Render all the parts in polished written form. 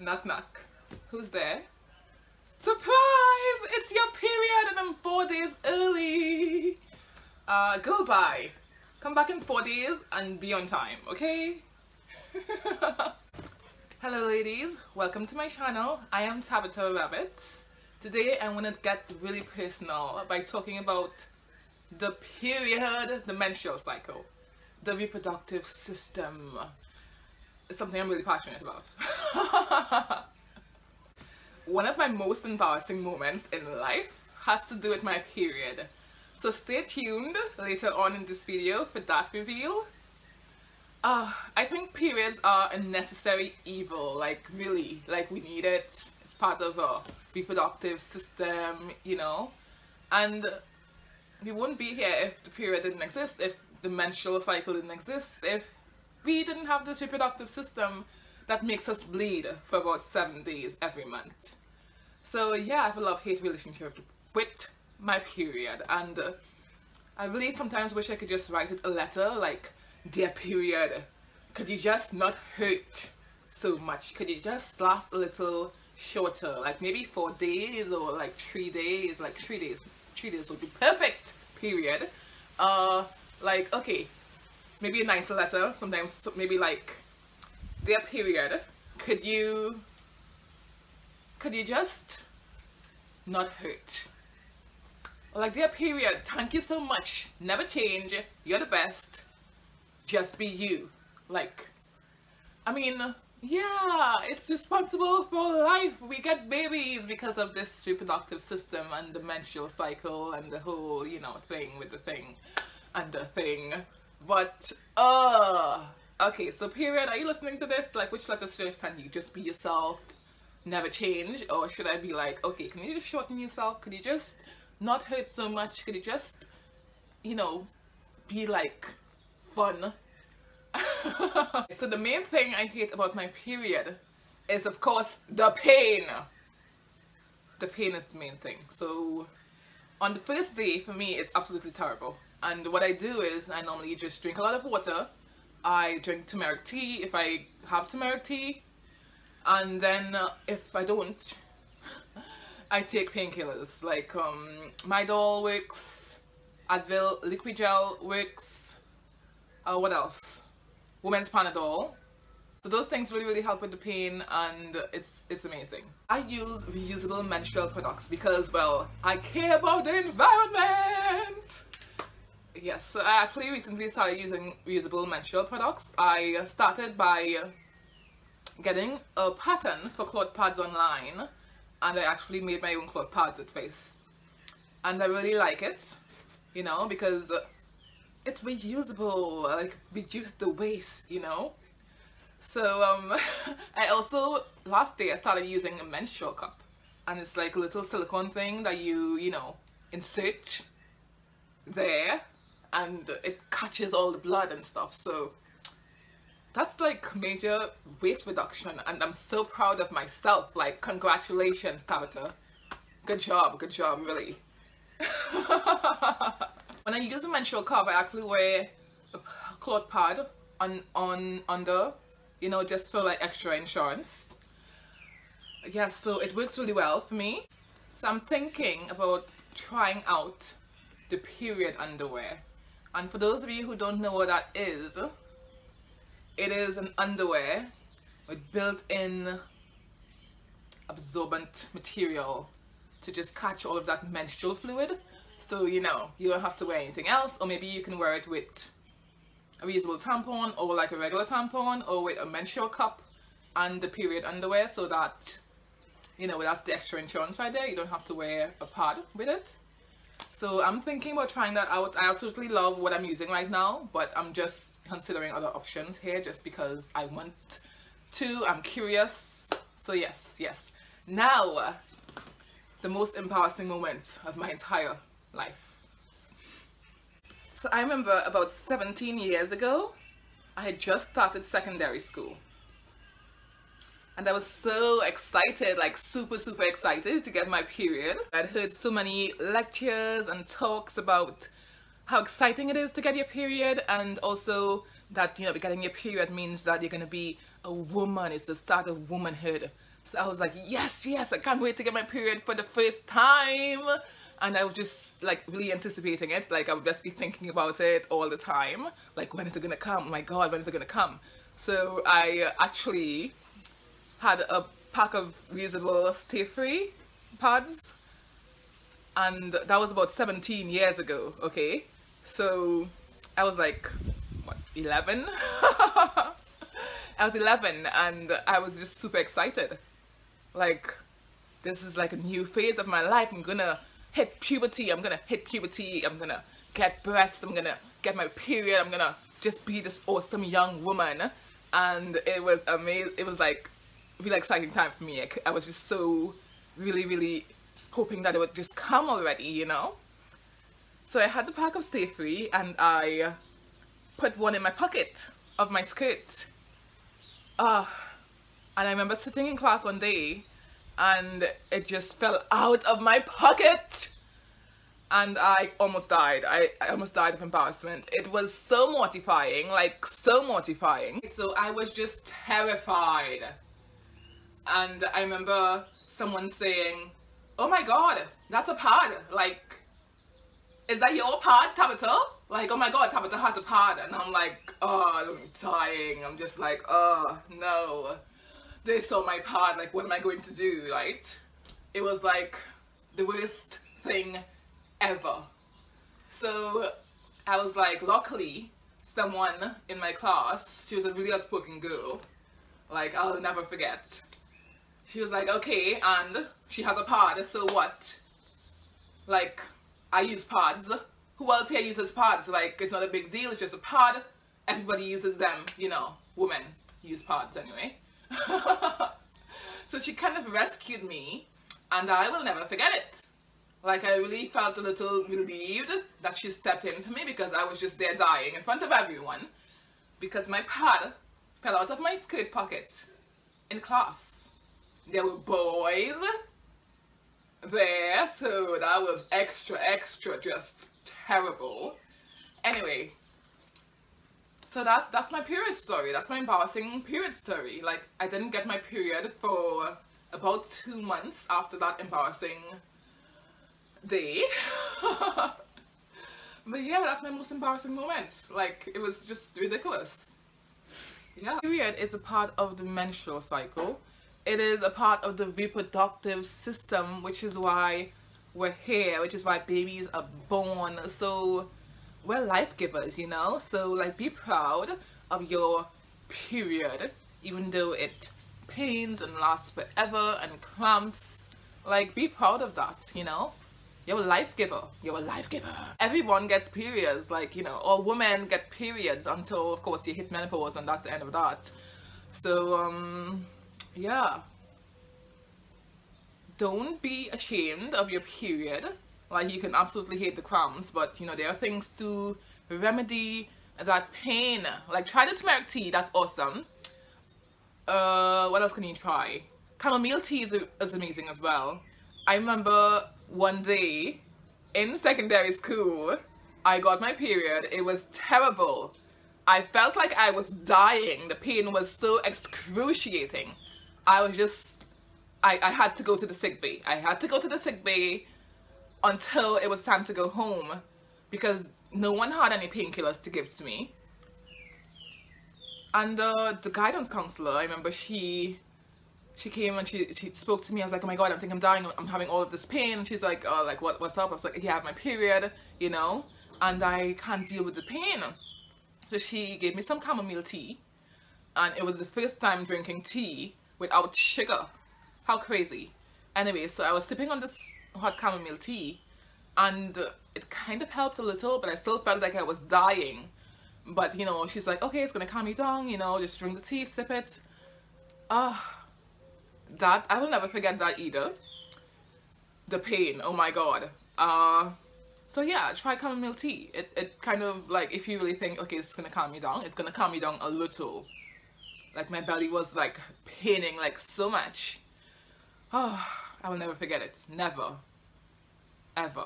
Knock knock. Who's there? Surprise! It's your period and I'm 4 days early. Go by. Come back in 4 days and be on time, okay? Hello ladies, welcome to my channel. I am Tabita Rabbit. Today I want to get really personal by talking about the period, the menstrual cycle, the reproductive system. It's something I'm really passionate about. One of my most embarrassing moments in life has to do with my period. So stay tuned later on in this video for that reveal. I think periods are a necessary evil, like really, like we need it. It's part of a reproductive system, you know, and we wouldn't be here if the period didn't exist, if the menstrual cycle didn't exist, if we didn't have this reproductive system that makes us bleed for about 7 days every month. So yeah, I have a love-hate relationship with my period, and I really sometimes wish I could just write it a letter like, "Dear period, could you just not hurt so much? Could you just last a little shorter, like maybe 4 days or like 3 days, like 3 days. 3 days would be perfect, period." Like, okay, maybe a nicer letter, sometimes maybe like, "Dear period, could you just not hurt?" Or like, "Dear period, thank you so much, never change, you're the best, just be you." Like, I mean, yeah, it's responsible for life. We get babies because of this reproductive system and the menstrual cycle and the whole, you know, thing with the thing and the thing. But, okay, so period, are you listening to this? Like, which letter should I send you? Just be yourself, never change? Or should I be like, okay, can you just shorten yourself? Could you just not hurt so much? Could you just, you know, be like fun? So the main thing I hate about my period is, of course, the pain. The pain is the main thing. So on the first day, for me, it's absolutely terrible. And what I do is I normally just drink a lot of water. I drink turmeric tea if I have turmeric tea. And then if I don't, I take painkillers like Midol works, Advil liquid gel works, what else? Women's Panadol. So those things really help with the pain, and it's amazing. I use reusable menstrual products because, well, I care about the environment. Yes, so I actually recently started using reusable menstrual products. I started by getting a pattern for cloth pads online, and I actually made my own cloth pads at first. And I really like it, you know, because it's reusable, like reduce the waste, you know. So I also, last day I started using a menstrual cup, and it's like a little silicone thing that you know, insert there, and it catches all the blood and stuff. So that's like major waste reduction, and I'm so proud of myself. Like, congratulations, Tabita. Good job, really. When I use the menstrual cup, I actually wear a cloth pad under, you know, just for like extra insurance. Yeah, so it works really well for me. So I'm thinking about trying out the period underwear. And for those of you who don't know what that is, it is an underwear with built-in absorbent material to just catch all of that menstrual fluid. So, you know, you don't have to wear anything else, or maybe you can wear it with a reusable tampon, or like a regular tampon, or with a menstrual cup and the period underwear, so that, you know, that's the extra insurance right there. You don't have to wear a pad with it. So I'm thinking about trying that out. I absolutely love what I'm using right now, but I'm just considering other options here just because I want to. I'm curious. So yes. Now, the most embarrassing moment of my entire life. So I remember about 17 years ago, I had just started secondary school. And I was so excited, like super excited to get my period. I'd heard so many lectures and talks about how exciting it is to get your period, and also that, you know, getting your period means that you're going to be a woman. It's the start of womanhood. So I was like, yes, yes, I can't wait to get my period for the first time. And I was just like really anticipating it. Like I would just be thinking about it all the time. Like, when is it gonna come? Oh my God, when is it gonna come? So I actually had a pack of reusable stay-free pads, and that was about 17 years ago. Okay, so I was like, what, 11? I was 11 and I was just super excited. Like, this is like a new phase of my life. I'm gonna hit puberty. I'm gonna get breasts. I'm gonna get my period. I'm gonna just be this awesome young woman. And it was amazing. It was like a really exciting time for me. I was just so really hoping that it would just come already, you know? So I had the pack of Stay Free and I put one in my pocket of my skirt. And I remember sitting in class one day and it just fell out of my pocket. And I almost died. I almost died of embarrassment. It was so mortifying, like so mortifying. So I was just terrified. And I remember someone saying, oh my God, that's a pad. Like, is that your pad, Tabita? Like, oh my God, Tabita has a pad. And I'm like, oh, I'm dying. I'm just like, oh no. They saw my pad, like what am I going to do, right? It was like the worst thing ever. So I was like, luckily someone in my class, she was a really outspoken girl, like I'll never forget. She was like, okay, and she has a pad, so what? Like, I use pads. Who else here uses pads? Like, it's not a big deal, it's just a pad. Everybody uses them, you know, women use pads anyway. So she kind of rescued me and I will never forget it. Like, I really felt a little relieved that she stepped in for me because I was just there dying in front of everyone because my pad fell out of my skirt pocket in class. There were boys there, so that was extra just terrible. Anyway, so that's my period story. That's my embarrassing period story. Like, I didn't get my period for about 2 months after that embarrassing day. But yeah, that's my most embarrassing moment. Like, it was just ridiculous. Yeah. Period is a part of the menstrual cycle. It is a part of the reproductive system, which is why we're here, which is why babies are born. So we're life givers, you know? So like, be proud of your period, even though it pains and lasts forever and cramps. Like, be proud of that, you know? You're a life giver. You're a life giver. Everyone gets periods, like, you know, all women get periods until, of course, you hit menopause, and that's the end of that. So, yeah. Don't be ashamed of your period. Like, you can absolutely hate the cramps, but, you know, there are things to remedy that pain. Like, try the turmeric tea. That's awesome. What else can you try? Chamomile tea is amazing as well. I remember one day in secondary school, I got my period. It was terrible. I felt like I was dying. The pain was so excruciating. I was just, I had to go to the sick bay. I had to go to the sick bay until it was time to go home because no one had any painkillers to give to me. And the guidance counselor, I remember she came and she spoke to me. I was like, oh my God, I think I'm dying. I'm having all of this pain. And she's like, like what's up? I was like, yeah, I have my period, you know, and I can't deal with the pain. So she gave me some chamomile tea, and it was the first time drinking tea without sugar. How crazy. Anyway, so I was sipping on this hot chamomile tea, and it kind of helped a little, but I still felt like I was dying. But, you know, she's like, okay, it's gonna calm you down, you know, just drink the tea, sip it. That, I will never forget that either. The pain, oh my God. So yeah, try chamomile tea. It kind of, like, if you really think, okay, it's gonna calm you down, it's gonna calm you down a little. Like, my belly was, like, paining, like, so much. Oh, I will never forget it. Never. Ever.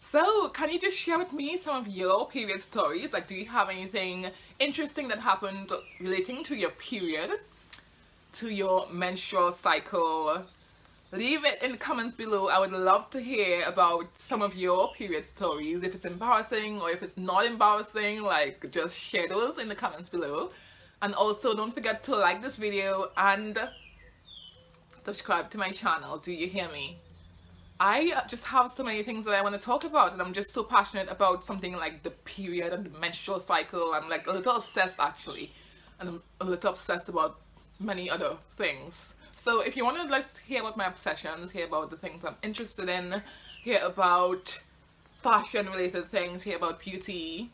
So, can you just share with me some of your period stories? Like, do you have anything interesting that happened relating to your period? to your menstrual cycle, leave it in the comments below. I would love to hear about some of your period stories. If it's embarrassing or if it's not embarrassing, like, just share those in the comments below. And also don't forget to like this video and subscribe to my channel. Do you hear me? I just have so many things that I want to talk about, and I'm just so passionate about something like the period and the menstrual cycle. I'm like a little obsessed actually, and I'm a little obsessed about many other things. So if you want to let's hear about my obsessions, hear about the things I'm interested in, hear about fashion related things, hear about beauty,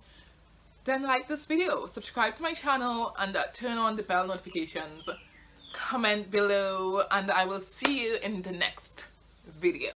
then like this video, subscribe to my channel, and turn on the bell notifications. Comment below, and I will see you in the next video.